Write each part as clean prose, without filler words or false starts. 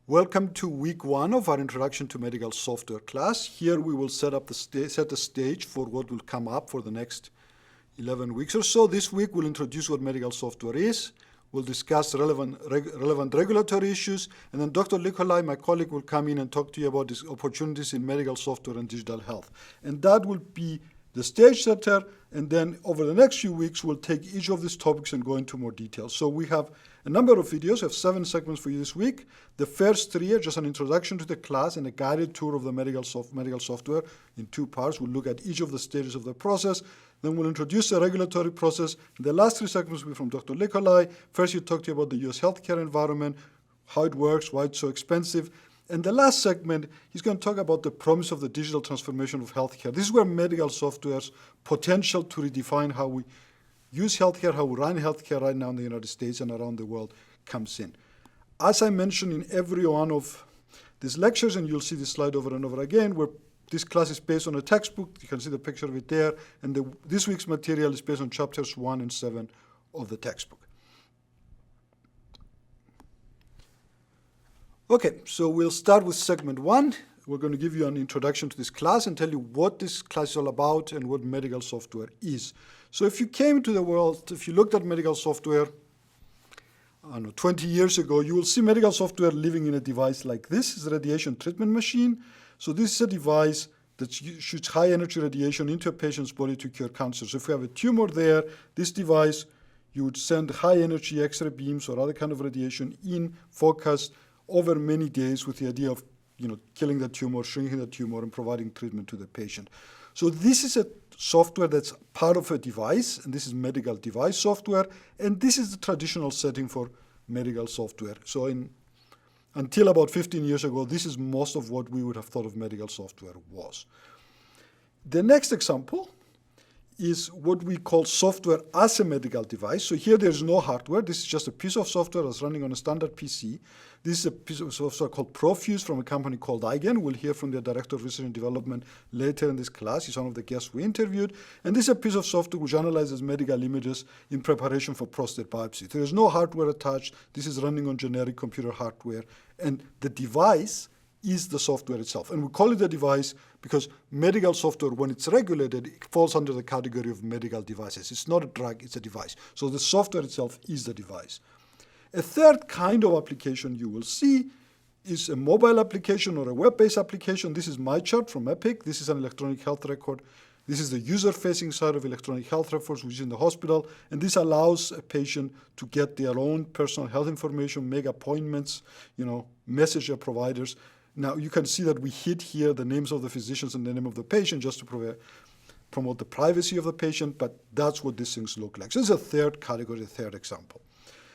Welcome to week 1 of our Introduction to Medical Software class. Here we will set the stage for what will come up for the next 11 weeks or so. This week we'll introduce what medical software is. We'll discuss relevant regulatory issues, and then Dr. Nikolai, my colleague, will come in and talk to you about these opportunities in medical software and digital health. And that will be the stage setter, and then over the next few weeks we'll take each of these topics and go into more detail. So we have a number of videos. We have 7 segments for you this week. The first 3 are just an introduction to the class and a guided tour of the medical software in 2 parts. We'll look at each of the stages of the process. Then we'll introduce the regulatory process. The last 3 segments will be from Dr. Nikolai. First, he'll talk to you about the US healthcare environment, how it works, why it's so expensive. And the last segment, he's going to talk about the promise of the digital transformation of healthcare. This is where medical software's potential to redefine how we use healthcare, how we run healthcare right now in the United States and around the world comes in. As I mentioned in every one of these lectures, and you'll see this slide over and over again, where this class is based on a textbook. You can see the picture of it there. And this week's material is based on chapters 1 and 7 of the textbook. Okay, so we'll start with segment 1. We're going to give you an introduction to this class and tell you what this class is all about and what medical software is. So if you came to the world, if you looked at medical software, I don't know, 20 years ago, you will see medical software living in a device like this. It's a radiation treatment machine. So this is a device that shoots high energy radiation into a patient's body to cure cancer. So if you have a tumor there, this device, you would send high energy X-ray beams or other kind of radiation in focused over many days with the idea of killing the tumor, shrinking the tumor, and providing treatment to the patient. So this is a software that's part of a device, and this is medical device software, and this is the traditional setting for medical software. So until about 15 years ago, this is most of what we would have thought of medical software was. The next example is what we call software as a medical device. So here there's no hardware. This is just a piece of software that's running on a standard PC. This is a piece of software called Profuse from a company called Igen. We'll hear from the Director of Research and Development later in this class. He's one of the guests we interviewed. And this is a piece of software which analyzes medical images in preparation for prostate biopsy. There is no hardware attached. This is running on generic computer hardware. And the device is the software itself. And we call it a device because medical software, when it's regulated, it falls under the category of medical devices. It's not a drug, it's a device. So the software itself is the device. A third kind of application you will see is a mobile application or a web-based application. This is MyChart from Epic. This is an electronic health record. This is the user-facing side of electronic health records, which is in the hospital. And this allows a patient to get their own personal health information, make appointments, message their providers. Now, you can see that we hid here the names of the physicians and the name of the patient just to promote the privacy of the patient, but that's what these things look like. So this is a third category, a third example.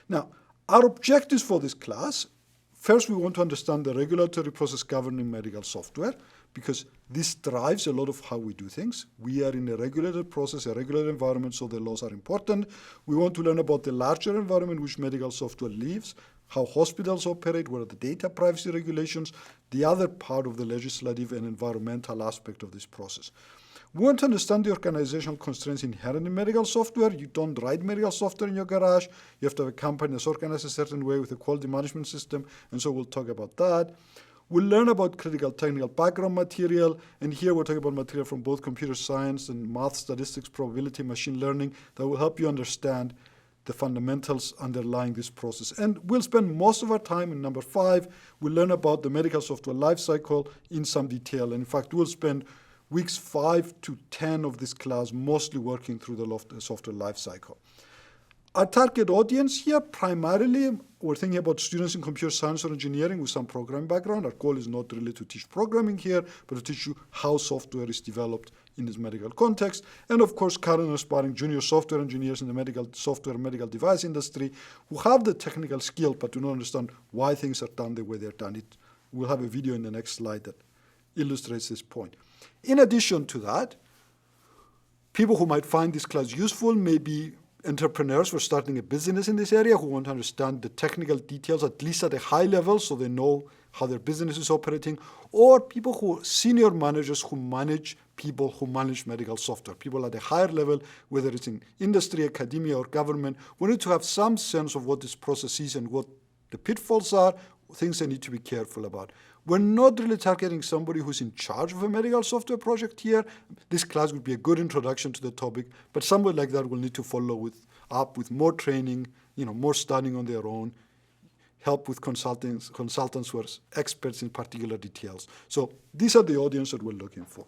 Now, our objectives for this class, first we want to understand the regulatory process governing medical software, because this drives a lot of how we do things. We are in a regulated process, a regulated environment, so the laws are important. We want to learn about the larger environment in which medical software lives, how hospitals operate, what are the data privacy regulations, the other part of the legislative and environmental aspect of this process. We want to understand the organizational constraints inherent in medical software. You don't write medical software in your garage. You have to have a company that's organized a certain way with a quality management system, and so we'll talk about that. We'll learn about critical technical background material, and here we're talking about material from both computer science and math, statistics, probability, machine learning that will help you understand the fundamentals underlying this process. And we'll spend most of our time in number 5. We'll learn about the medical software lifecycle in some detail. And in fact, we'll spend weeks 5 to 10 of this class mostly working through the software lifecycle. Our target audience here, primarily, we're thinking about students in computer science or engineering with some programming background. Our goal is not really to teach programming here, but to teach you how software is developed in this medical context. And of course, current and aspiring junior software engineers in the medical software and medical device industry who have the technical skill but do not understand why things are done the way they're done. We'll have a video in the next slide that illustrates this point. In addition to that, people who might find this class useful may be entrepreneurs who are starting a business in this area who want to understand the technical details, at least at a high level, so they know how their business is operating, or people who are senior managers who manage people who manage medical software, people at a higher level, whether it's in industry, academia, or government, we need to have some sense of what this process is and what the pitfalls are, things they need to be careful about. We're not really targeting somebody who's in charge of a medical software project here. This class would be a good introduction to the topic, but somebody like that will need to follow up with more training, more studying on their own, help with consultants who are experts in particular details. So these are the audience that we're looking for.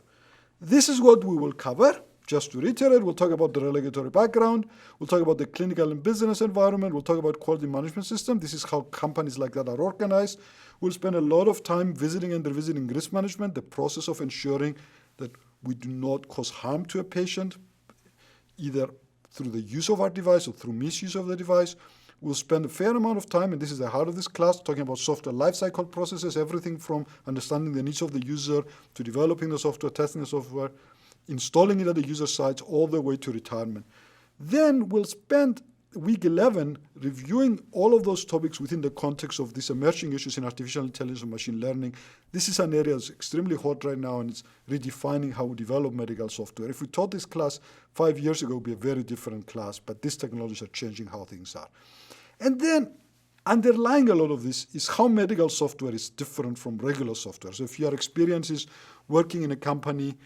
This is what we will cover. Just to reiterate, we'll talk about the regulatory background, we'll talk about the clinical and business environment, we'll talk about quality management system. This is how companies like that are organized. We'll spend a lot of time visiting and revisiting risk management, the process of ensuring that we do not cause harm to a patient, either through the use of our device or through misuse of the device. We'll spend a fair amount of time, and this is the heart of this class, talking about software lifecycle processes, everything from understanding the needs of the user to developing the software, testing the software, installing it at the user sites, all the way to retirement. Then we'll spend week 11 reviewing all of those topics within the context of these emerging issues in artificial intelligence and machine learning. This is an area that's extremely hot right now, and it's redefining how we develop medical software. If we taught this class 5 years ago, it would be a very different class, but these technologies are changing how things are. And then underlying a lot of this is how medical software is different from regular software. So if your experience is working in a company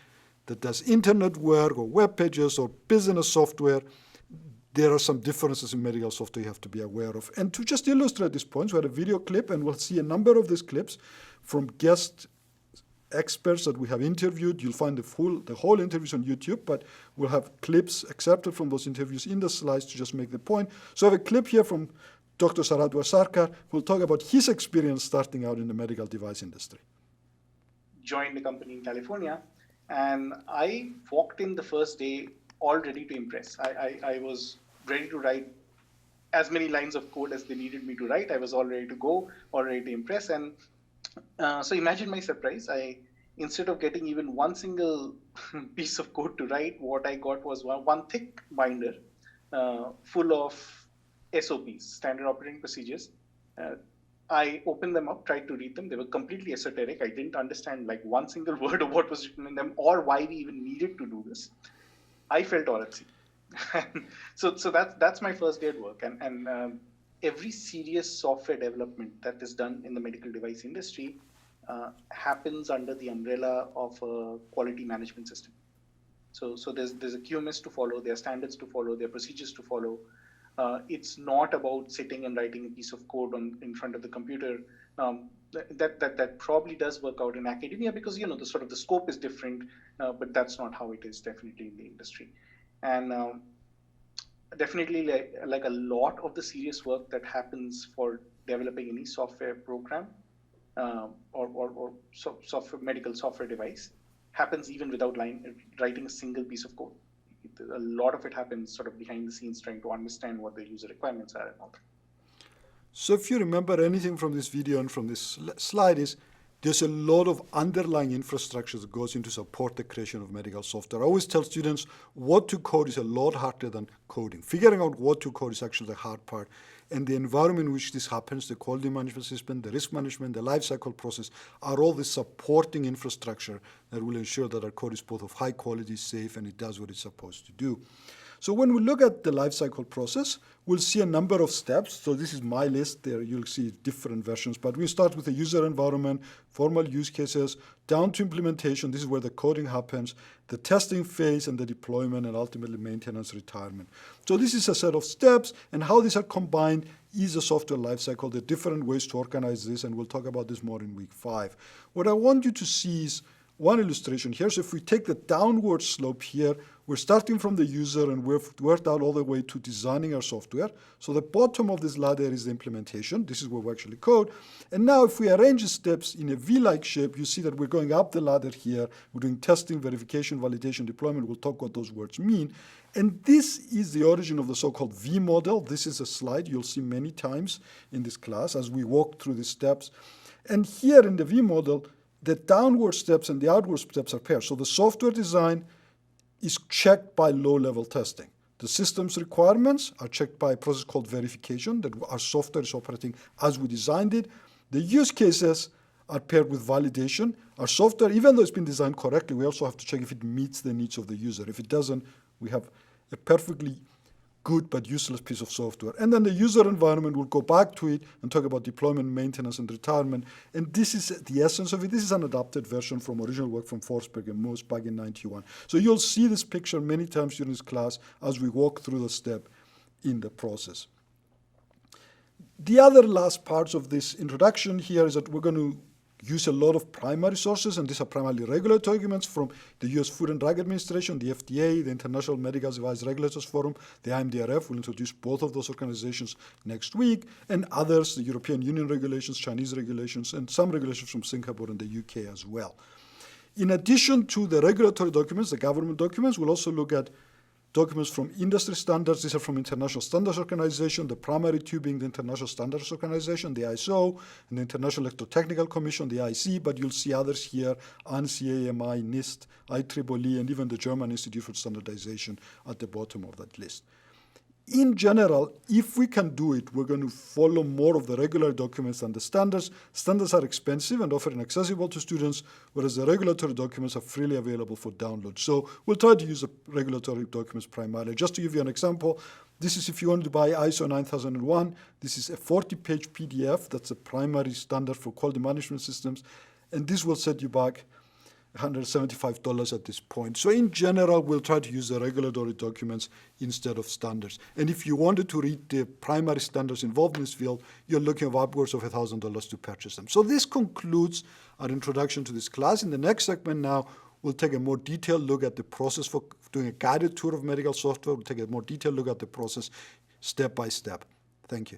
that does internet work or web pages or business software, there are some differences in medical software you have to be aware of. And to just illustrate these points, we had a video clip, and we'll see a number of these clips from guest experts that we have interviewed. You'll find the whole interviews on YouTube, but we'll have clips accepted from those interviews in the slides to just make the point. So I have a clip here from Dr. Saradwar Sarkar, who will talk about his experience starting out in the medical device industry. Joined the company in California, and I walked in the first day all ready to impress. I was ready to write as many lines of code as they needed me to write. I was all ready to go, all ready to impress. And so imagine my surprise. Instead of getting even one single piece of code to write, what I got was one thick binder full of SOPs, standard operating procedures. I opened them up, tried to read them. They were completely esoteric. I didn't understand like one single word of what was written in them or why we even needed to do this. I felt all at sea. so that's my first day at work. And every serious software development that is done in the medical device industry happens under the umbrella of a quality management system. So there's a QMS to follow, there are standards to follow, there are procedures to follow. It's not about sitting and writing a piece of code in front of the computer. That probably does work out in academia because the scope is different, but that's not how it is definitely in the industry. And definitely like a lot of the serious work that happens for developing any software program or medical software device happens even without writing a single piece of code. A lot of it happens sort of behind the scenes, trying to understand what the user requirements are and all that. So if you remember anything from this video and from this slide is there's a lot of underlying infrastructure that goes into support the creation of medical software. I always tell students what to code is a lot harder than coding. Figuring out what to code is actually the hard part. And the environment in which this happens, the quality management system, the risk management, the lifecycle process, are all the supporting infrastructure that will ensure that our code is both of high quality, safe, and it does what it's supposed to do. So when we look at the lifecycle process, we'll see a number of steps. So this is my list. There you'll see different versions, but we start with the user environment, formal use cases, down to implementation. This is where the coding happens, the testing phase, and the deployment, and ultimately maintenance, retirement. So this is a set of steps, and how these are combined is a software lifecycle. There are different ways to organize this, and we'll talk about this more in week 5. What I want you to see is one illustration here. So if we take the downward slope here, we're starting from the user and we've worked out all the way to designing our software. So the bottom of this ladder is the implementation. This is where we actually code. And now if we arrange the steps in a V-like shape, you see that we're going up the ladder here. We're doing testing, verification, validation, deployment. We'll talk what those words mean. And this is the origin of the so-called V model. This is a slide you'll see many times in this class as we walk through these steps. And here in the V model, the downward steps and the outward steps are paired. So the software design is checked by low-level testing. The system's requirements are checked by a process called verification, that our software is operating as we designed it. The use cases are paired with validation. Our software, even though it's been designed correctly, we also have to check if it meets the needs of the user. If it doesn't, we have a perfectly good but useless piece of software. And then the user environment, will go back to it and talk about deployment, maintenance, and retirement. And this is the essence of it. This is an adapted version from original work from Forsberg and Moos back in '91. So you'll see this picture many times during this class as we walk through the step in the process. The other last parts of this introduction here is that we're going to use a lot of primary sources, and these are primarily regulatory documents from the U.S. Food and Drug Administration, the FDA, the International Medical Device Regulators Forum, the IMDRF. We'll introduce both of those organizations next week, and others, the European Union regulations, Chinese regulations, and some regulations from Singapore and the UK as well. In addition to the regulatory documents, the government documents, we'll also look at documents from industry standards. These are from International Standards Organization, the primary two being the International Standards Organization, the ISO, and the International Electrotechnical Commission, the IC, but you'll see others here, ANSI, AMI, NIST, IEEE, and even the German Institute for Standardization at the bottom of that list. In general, if we can do it, we're going to follow more of the regular documents than the standards. Standards are expensive and often inaccessible to students, whereas the regulatory documents are freely available for download. So we'll try to use the regulatory documents primarily. Just to give you an example, this is if you want to buy ISO 9001. This is a 40-page PDF. That's a primary standard for quality management systems. And this will set you back $175 at this point. So in general, we'll try to use the regulatory documents instead of standards. And if you wanted to read the primary standards involved in this field, you're looking at upwards of $1,000 to purchase them. So this concludes our introduction to this class. In the next segment now, we'll take a more detailed look at the process for doing a guided tour of medical software. We'll take a more detailed look at the process step by step. Thank you.